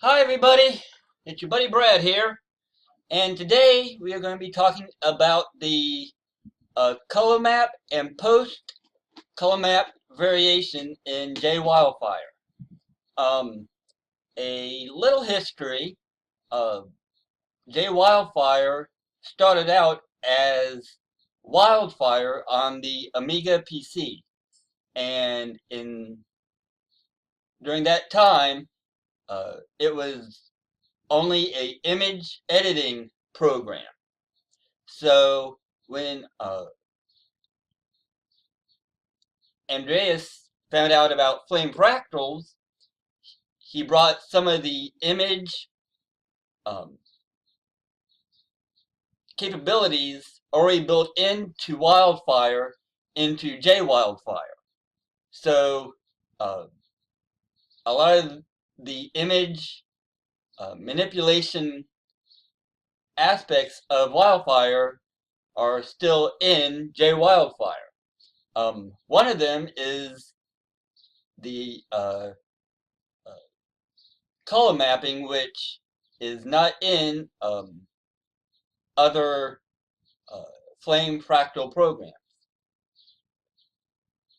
Hi everybody, it's your buddy Brad here, and today we are going to be talking about the color map and post color map variation in JWildfire. A little history. JWildfire started out as Wildfire on the Amiga PC, and during that time, it was only a image editing program. So when Andreas found out about flame fractals, he brought some of the image um, capabilities already built into Wildfire into JWildfire. So uh, a lot of the image manipulation aspects of Wildfire are still in JWildfire. One of them is the color mapping, which is not in other uh, flame fractal programs.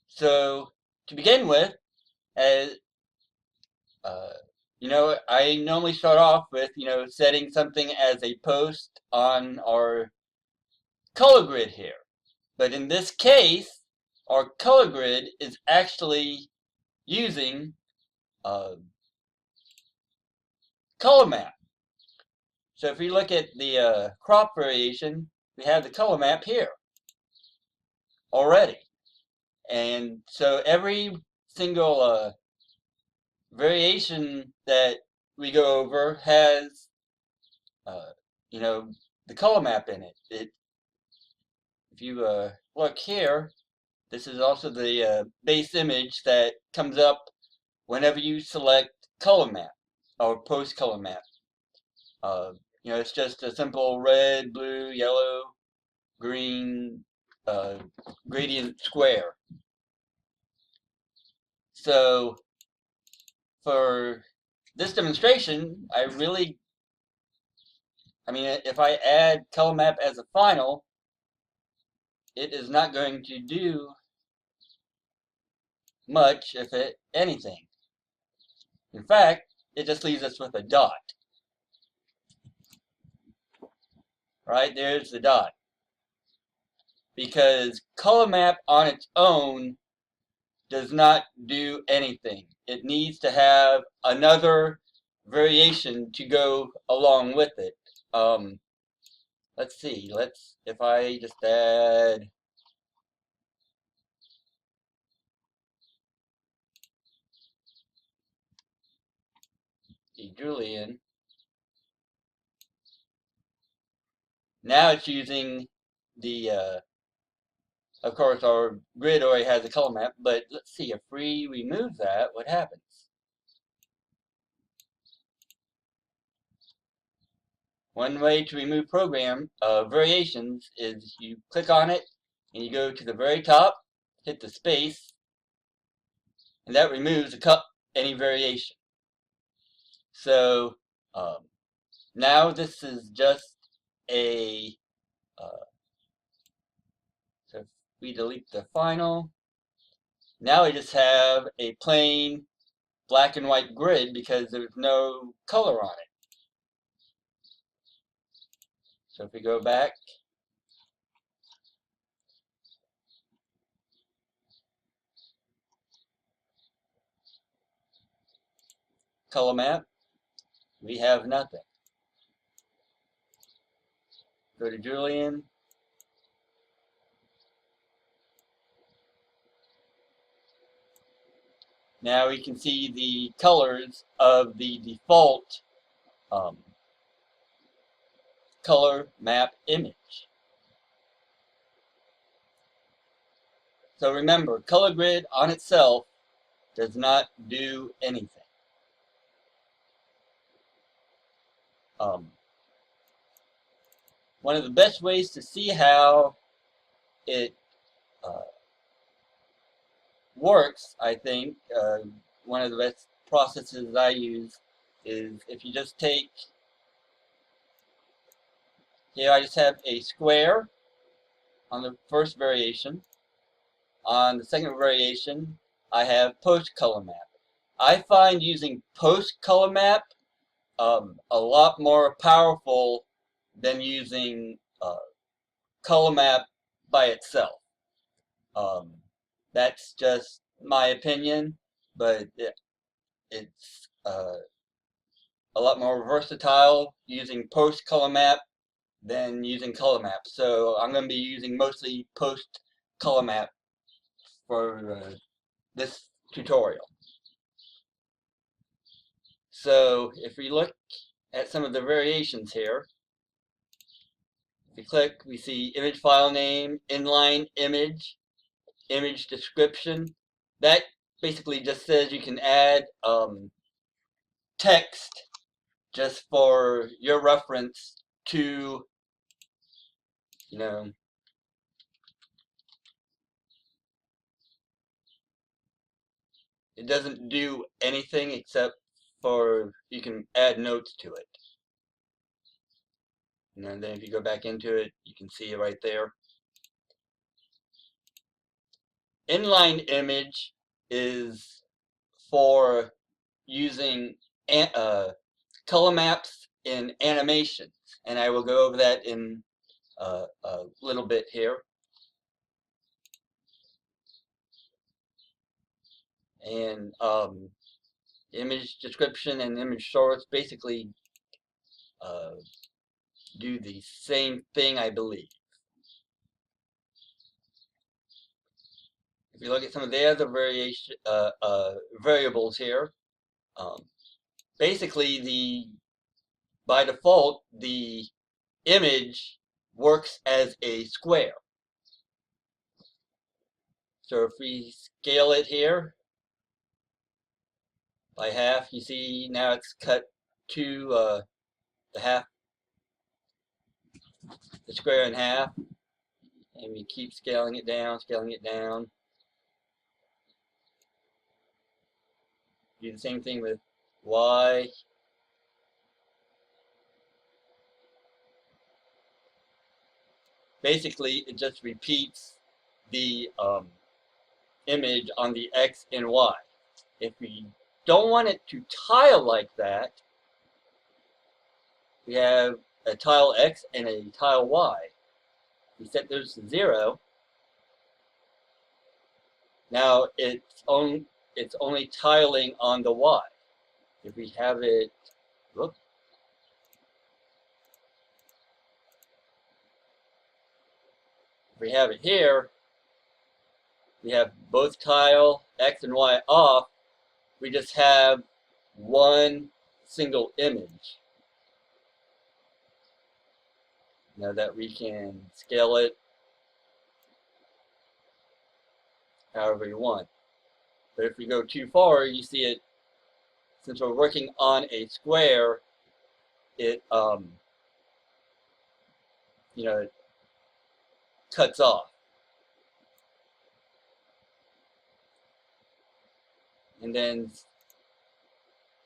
So to begin with, as uh, I normally start off with setting something as a post on our color grid here, but in this case, our color grid is actually using color map. So if we look at the crop variation, we have the color map here already. And so every single variation that we go over has, uh, the color map in it. If you look here, this is also the base image that comes up whenever you select color map or post color map. Uh, it's just a simple red, blue, yellow, green gradient square. So for this demonstration, if I add color map as a final, it is not going to do much, if it anything. In fact, it just leaves us with a dot. Right, there's the dot. Because color map on its own does not do anything. It needs to have another variation to go along with it. Let's see. If I just add a Julian, now it's using the, of course, our grid already has a color map, but let's see, if we remove that, what happens? One way to remove program variations is you click on it, and you go to the very top, hit the space, and that removes any variation. So now this is just a, so if we delete the final, now we just have a plain black and white grid because there's no color on it. So if we go back, color map, we have nothing. Go to Julian. Now we can see the colors of the default color map image. So remember, color grid on itself does not do anything. One of the best ways to see how it works, I think, one of the best processes I use is if you just take, here I just have a square on the first variation. On the second variation, I have post color map. I find using post color map a lot more powerful than using color map by itself. That's just my opinion, but it's a lot more versatile using post color map than using color map. So I'm going to be using mostly post color map for this tutorial. So if we look at some of the variations here, if we click, we see image file name, inline image, image description. That basically just says you can add text just for your reference to, you know, it doesn't do anything except for you can add notes to it. And then if you go back into it, you can see it right there. Inline image is for using color maps in animations, and I will go over that in a little bit here. And image description and image source basically do the same thing, I believe. If you look at some of the other variables here, basically by default the image works as a square. So if we scale it here by half, you see now it's cut to the square in half, and we keep scaling it down, Do the same thing with Y. Basically, it just repeats the image on the X and Y. If we don't want it to tile like that, we have a tile X and a tile Y. We set those to 0. Now it's only tiling on the Y. If we have it, whoops, if we have it here, we have both tile X and Y off. We just have one single image. Now that we can scale it however you want. But if we go too far, you see it, since we're working on a square, it it cuts off. And then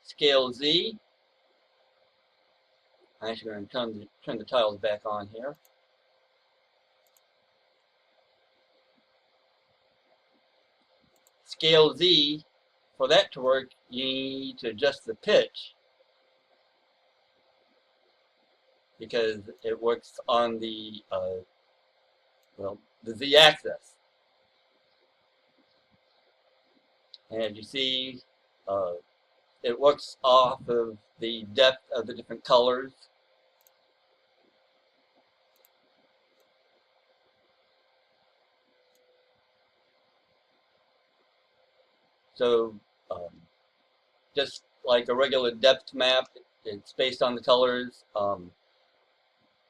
scale Z. I'm actually going to turn the tiles back on here. Scale Z, for that to work, you need to adjust the pitch, because it works on the the Z-axis. And as you see, it works off of the depth of the different colors. So just like a regular depth map, it's based on the colors.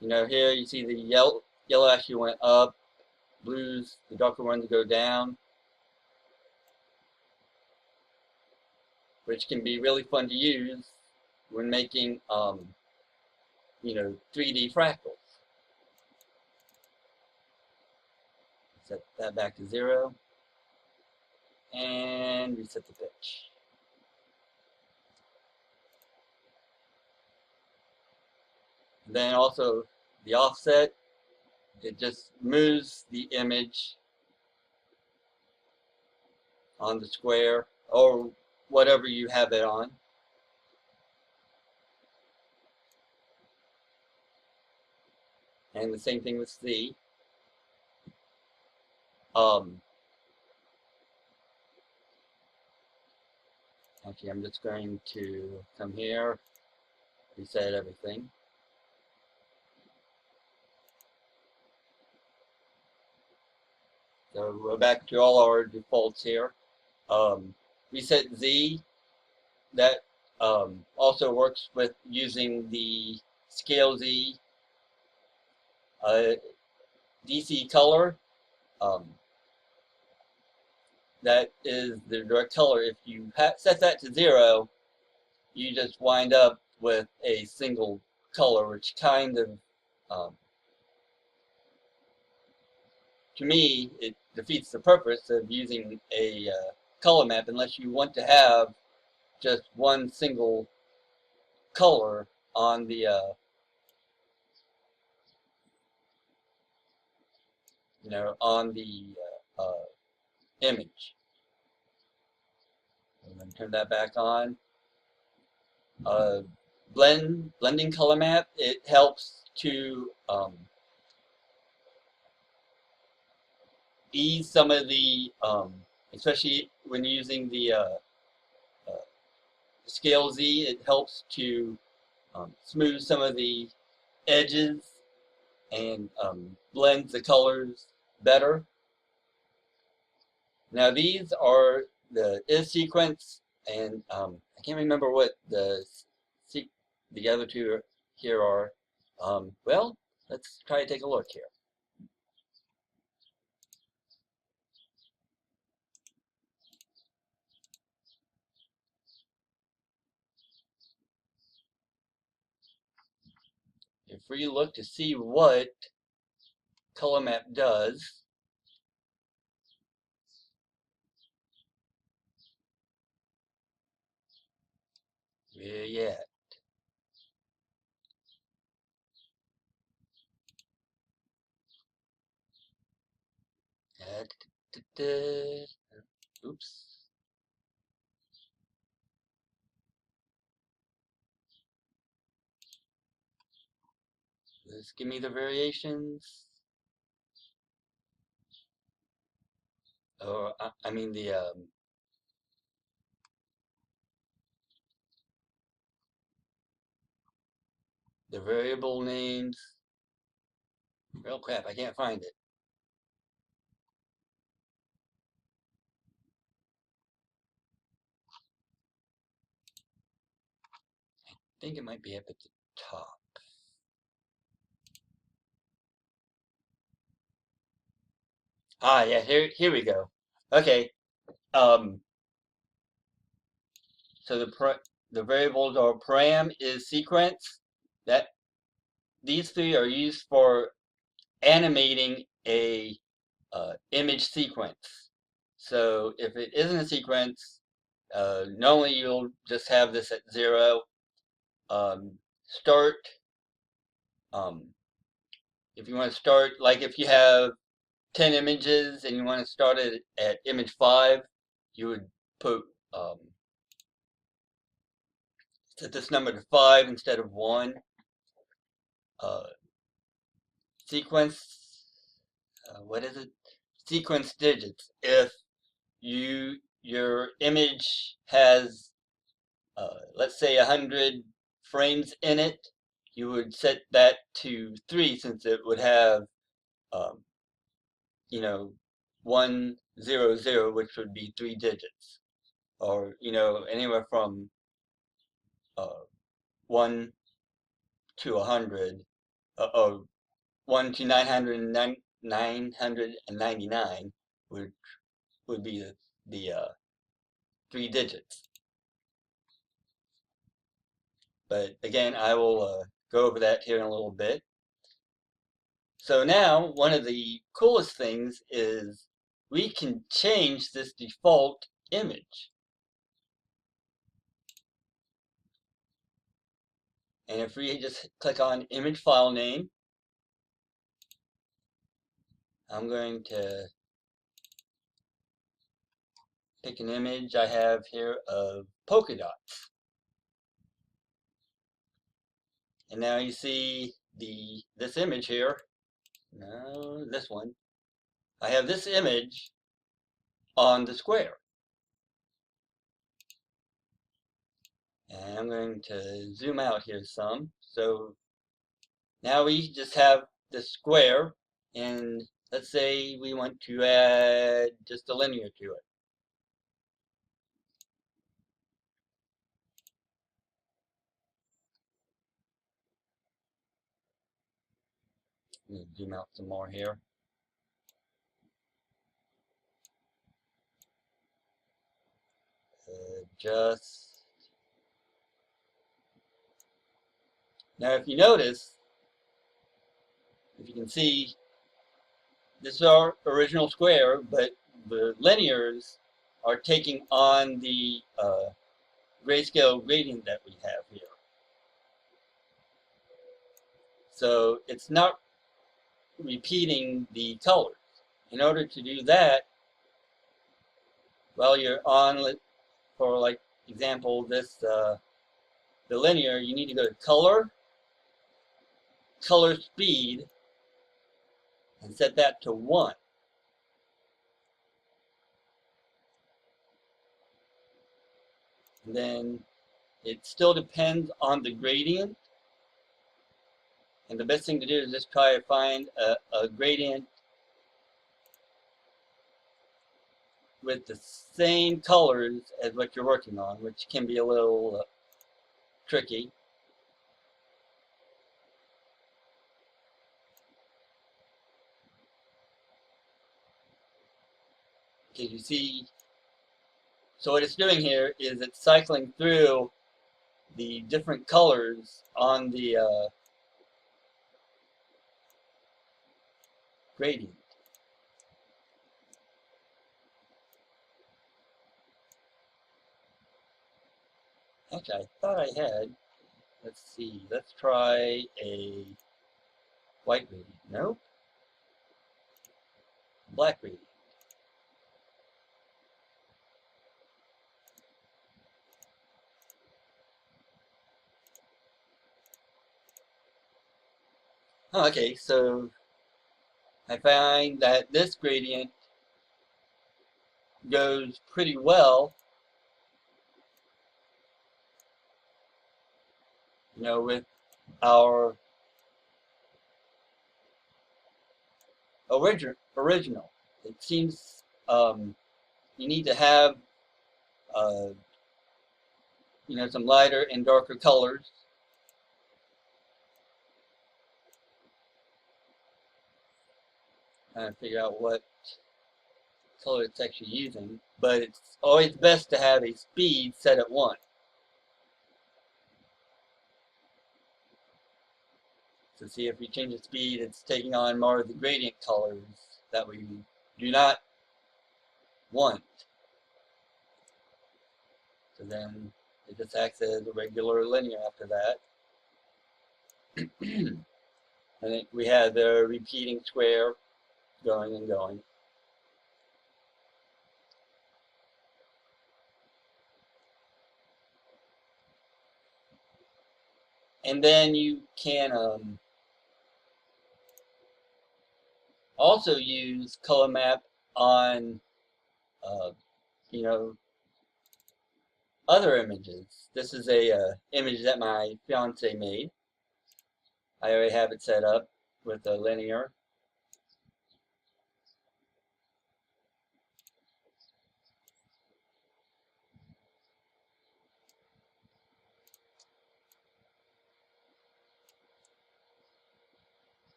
Here you see the yellow actually went up, blues, the darker ones go down, which can be really fun to use when making 3D fractals. Set that back to 0 and reset the pitch. And then also the offset, it just moves the image on the square or whatever you have it on. And the same thing with C. Actually, I'm just going to come here, reset everything. So we're back to all our defaults here. Reset Z, that also works with using the scale Z. DC color, that is the direct color. If you set that to 0, you just wind up with a single color, which kind of, to me, it defeats the purpose of using a color map unless you want to have just one single color on the image. I'm going to turn that back on. Blending color map, it helps to ease some of the, especially when using the scale Z, it helps to smooth some of the edges and blends the colors better. Now these are the is sequence, and I can't remember what the other two here are. Well, let's try to take a look here. If we look to see what Colormap does, yeah. Oops. Let's give me the variations. Or I mean the variable names. Real crap, I can't find it. I think it might be up at the top. Ah, yeah, here we go. Okay. So the variables are param is sequence. That these three are used for animating a image sequence. So if it isn't a sequence, normally you'll just have this at 0. Start, if you want to start, like if you have 10 images and you want to start it at image 5, you would put set this number to 5 instead of 1. Sequence, what is it? Sequence digits. If your image has, let's say 100 frames in it, you would set that to 3 since it would have, you know, 1, 0, 0, which would be 3 digits. Or, anywhere from 1 to 100, or 1 to 999 would be the 3 digits. But again, I will go over that here in a little bit. So now, one of the coolest things is we can change this default image. And if we just click on image file name, I'm going to pick an image I have here of polka dots. And now you see this image here. No, this one. I have this image on the square. And I'm going to zoom out here some. So now we just have the square, and let's say we want to add just a linear to it. Let me zoom out some more here. Just now, if you notice, if you can see, this is our original square, but the linears are taking on the grayscale gradient that we have here. So it's not repeating the colors. In order to do that, while you're on, for like example, this the linear, you need to go to color, color speed, and set that to 1. And then it still depends on the gradient. And the best thing to do is just try to find a gradient with the same colors as what you're working on, which can be a little tricky. Because you see, so what it's doing here is it's cycling through the different colors on the gradient. Actually, I thought I had, let's see, let's try a white gradient. Nope. Black gradient. Okay, so I find that this gradient goes pretty well, with our original. It seems you need to have uh, some lighter and darker colors. Trying to figure out what color it's actually using, but it's always best to have a speed set at 1. So see, if we change the speed, it's taking on more of the gradient colors that we do not want. So then it just acts as a regular linear after that. I think we have the repeating square going and going. And then you can also use Colormap on, you know, other images. This is a image that my fiance made. I already have it set up with a linear.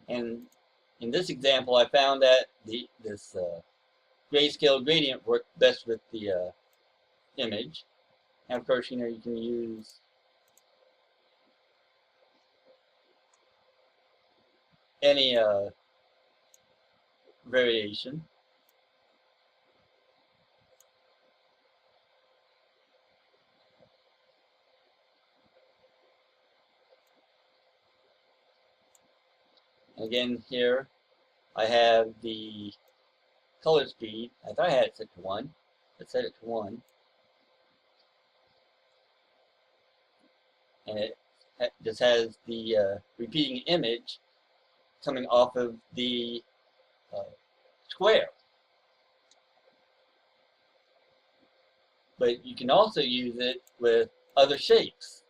And in this example, I found that this grayscale gradient worked best with the image. And of course, you can use any variation. Again, here I have the color speed. I thought I had it set to 1. Let's set it to 1. And it just has the repeating image coming off of the uh, square. But you can also use it with other shapes.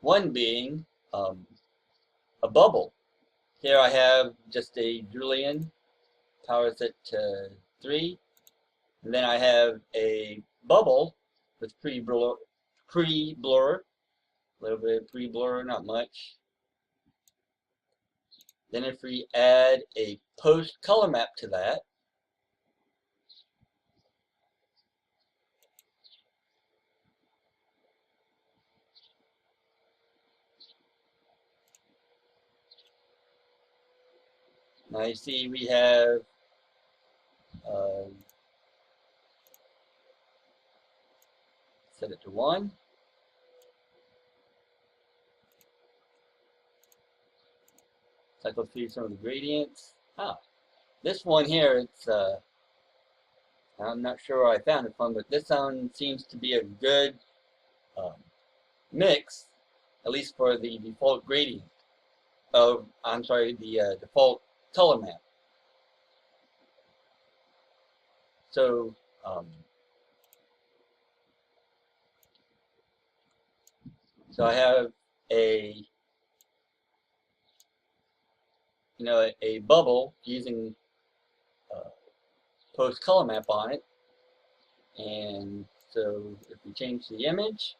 One being a bubble. Here I have just a Julian, power set to 3. And then I have a bubble with pre-blur, a little bit of pre-blur, not much. Then if we add a post color map to that, now you see we have set it to 1. Cycle through some of the gradients. This one here, it's I'm not sure where I found it from, but this one seems to be a good um, mix, at least for the default gradient. I'm sorry, the default color map. So so I have a a bubble using post color map on it, and so if we change the image,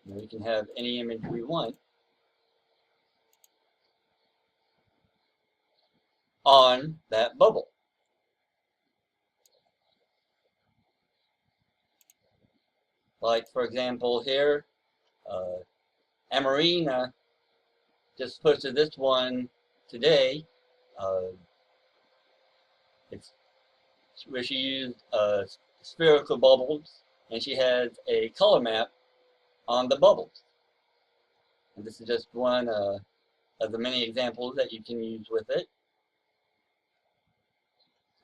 we can have any image we want on that bubble. Like for example here, Amarina just posted this one today. It's where she used spherical bubbles, and she has a color map on the bubbles. And this is just one of the many examples that you can use with it.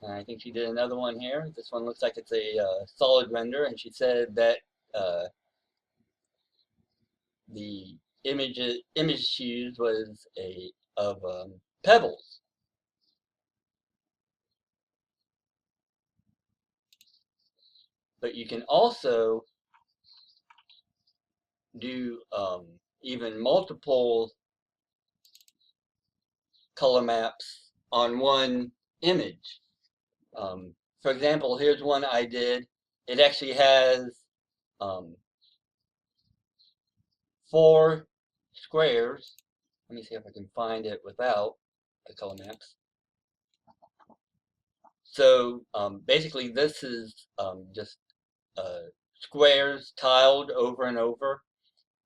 And I think she did another one here. This one looks like it's a solid render, and she said that the image she used was of pebbles. But you can also do even multiple color maps on one image. For example, here's one I did. It actually has 4 squares. Let me see if I can find it without the color maps. So basically this is just squares tiled over and over.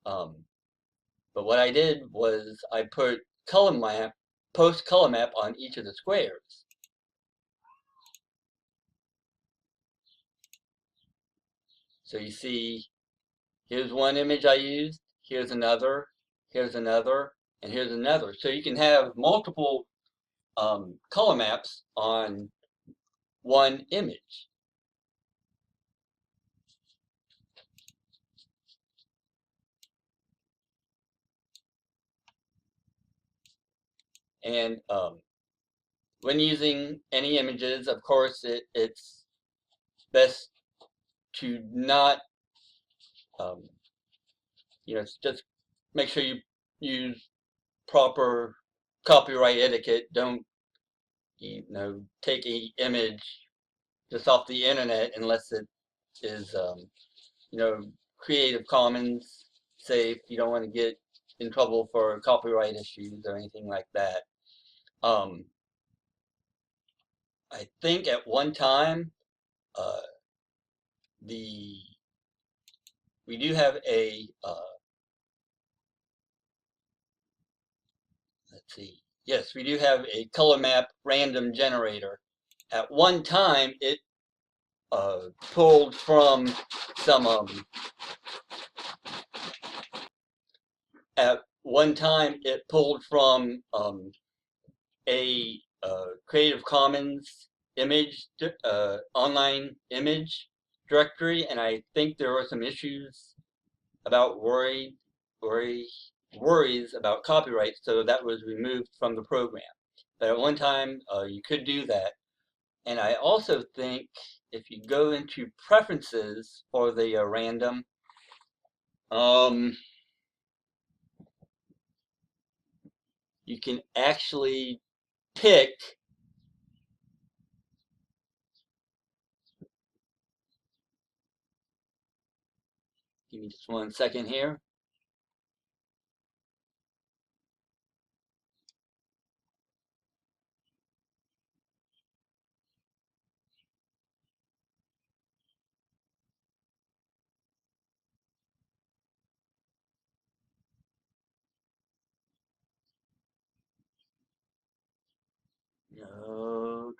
But what I did was I put color map, post color map on each of the squares. So you see, here's one image I used, here's another, and here's another. So you can have multiple color maps on one image. And when using any images, of course, it's best to not, just make sure you use proper copyright etiquette. Don't, take an image just off the internet unless it is, Creative Commons safe. You don't want to get in trouble for copyright issues or anything like that. I think at one time, we do have a let's see, Yes, we do have a color map random generator. At one time, it pulled from some at one time it pulled from a Creative Commons image online image directory, and I think there were some issues about worries about copyright, so that was removed from the program. But at one time, you could do that. And I also think if you go into preferences for the random, you can actually pick. Give me just 1 second here. No,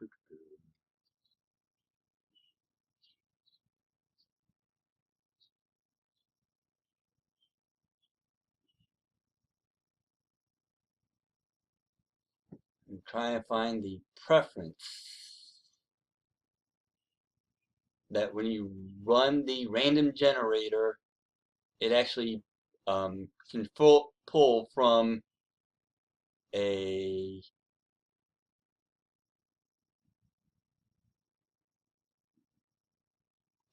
I'm trying to find the preference that when you run the random generator, it actually can pull from a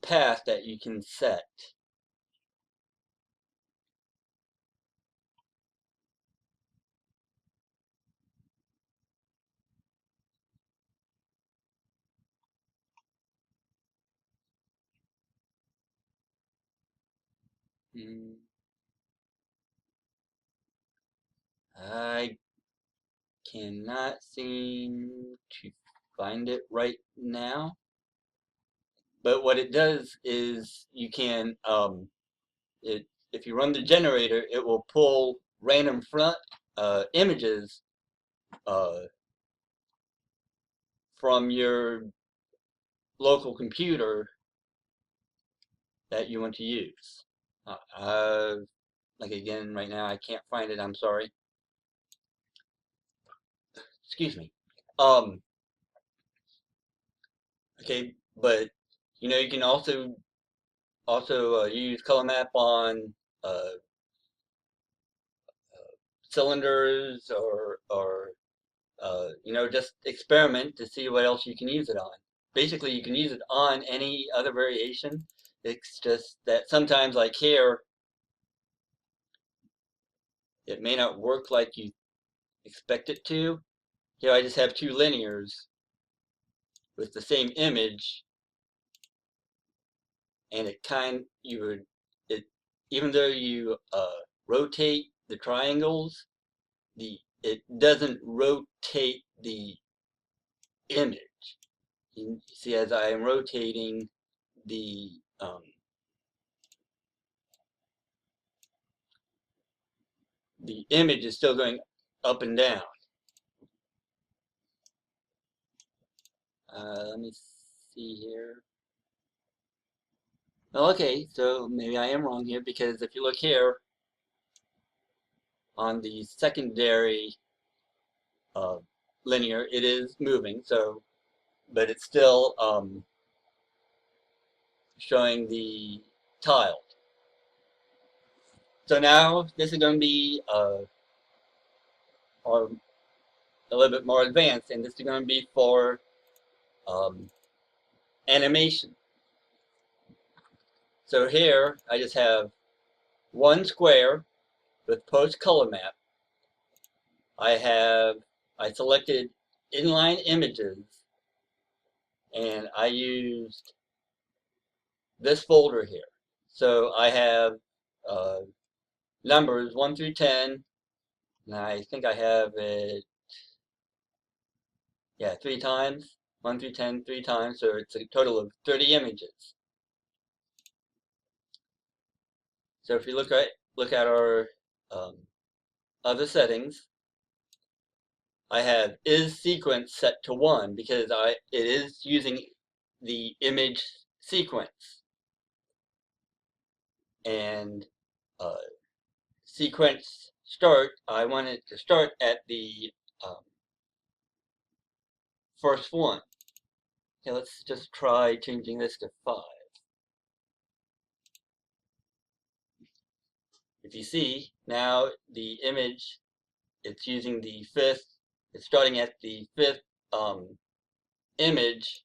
path that you can set. I cannot seem to find it right now. But what it does is you can, if you run the generator, it will pull random front images uh, from your local computer that you want to use. Like again, right now I can't find it. I'm sorry. Excuse me. Okay, but you can also use Colormap on uh, cylinders or just experiment to see what else you can use it on. Basically, you can use it on any other variation. It's just that sometimes, like here, it may not work like you expect it to. Here, I just have two linears with the same image, and it even though you rotate the triangles, it doesn't rotate the image. You see, as I am rotating the the image is still going up and down. Let me see here. Okay, so maybe I am wrong here, because if you look here on the secondary linear, it is moving. So, but it's still showing the tile. So now this is going to be or a little bit more advanced, and this is going to be for um, animation. So here I just have one square with post color map. I selected inline images, and I used this folder here. So I have uh, numbers 1 through 10, and I think I have it, yeah, 3 times. 1 through 10, 3 times, so it's a total of 30 images. So if you look at our other settings, I have is sequence set to 1 because it is using the image sequence. And sequence start, I want it to start at the first one. Okay, let's just try changing this to 5. If you see, now the image, it's using the 5th, it's starting at the 5th image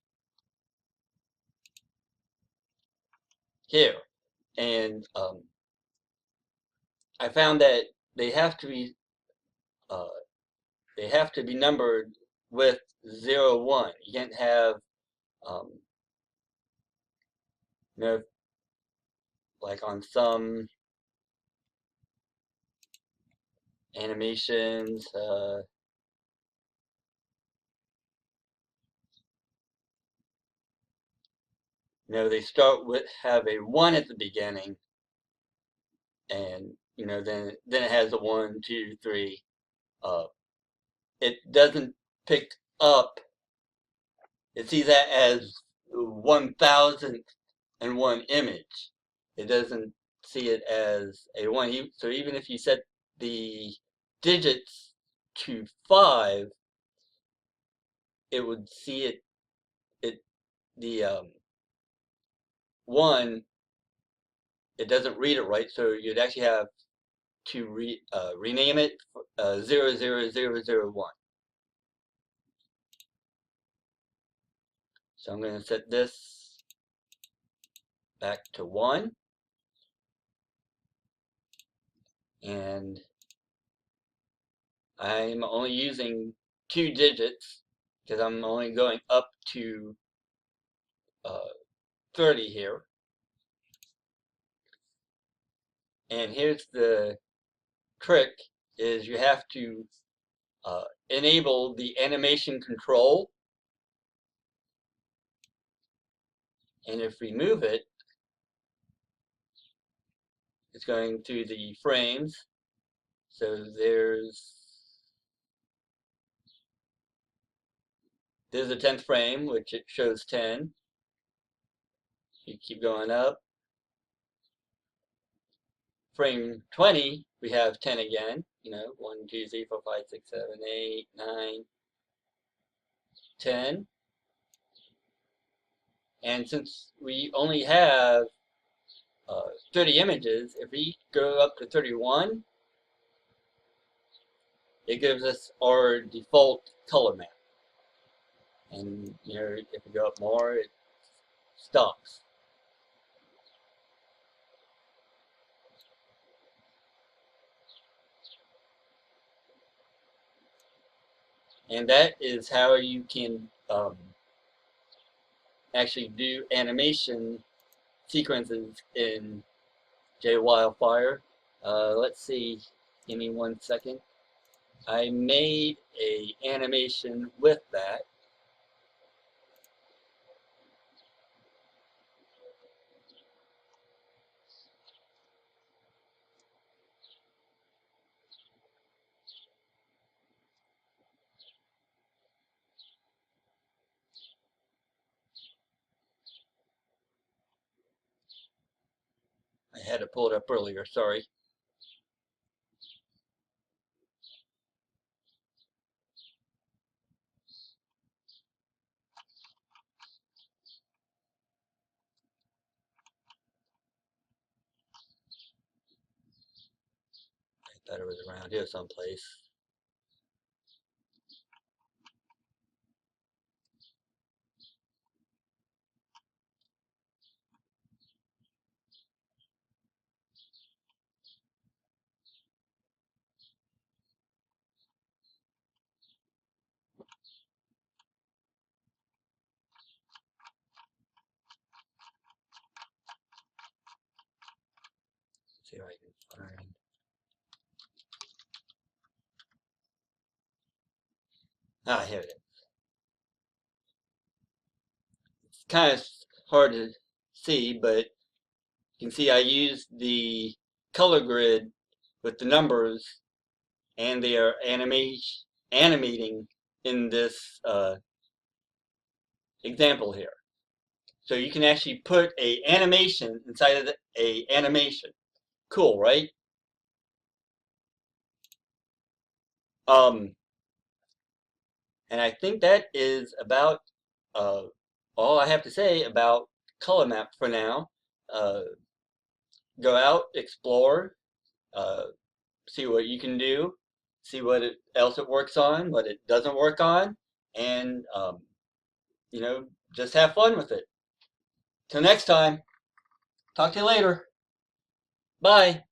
here. And I found that they have to be numbered with 0, 1. You can't have you know, like on some animations, they start with have a 1 at the beginning, and then it has a 1, 2, 3. It doesn't pick up. It sees that as 1,001 image. It doesn't see it as a 1. So even if you set the digits to 5, it would see it. The 1. It doesn't read it right, so you'd actually have to rename it 00001. So I'm going to set this back to 1, and I'm only using 2 digits because I'm only going up to 30 here. And here's the trick: is you have to enable the animation control, and if we move it, it's going through the frames. So there's the 10th frame, which it shows 10. You keep going up. Frame 20, we have 10 again. 1, 2, 3, 4, 5, 6, 7, 8, 9, 10. And since we only have 30 images, if we go up to 31, it gives us our default color map. And if we go up more, it stops. And that is how you can actually do animation sequences in JWildfire. Let's see, give me 1 second. I made a animation with that. I had to pull it up earlier, sorry. I thought it was around here someplace. Let's see if I can find. Here it is. It's kind of hard to see, but you can see I used the color grid with the numbers and their animating in this example here. So you can actually put a animation inside of a animation. Cool, right? And I think that is about uh, all I have to say about Colormap for now. Uh, Go out, explore, uh, see what you can do, see what else it works on, what it doesn't work on, and you know, just have fun with it. Till next time, talk to you later. Bye.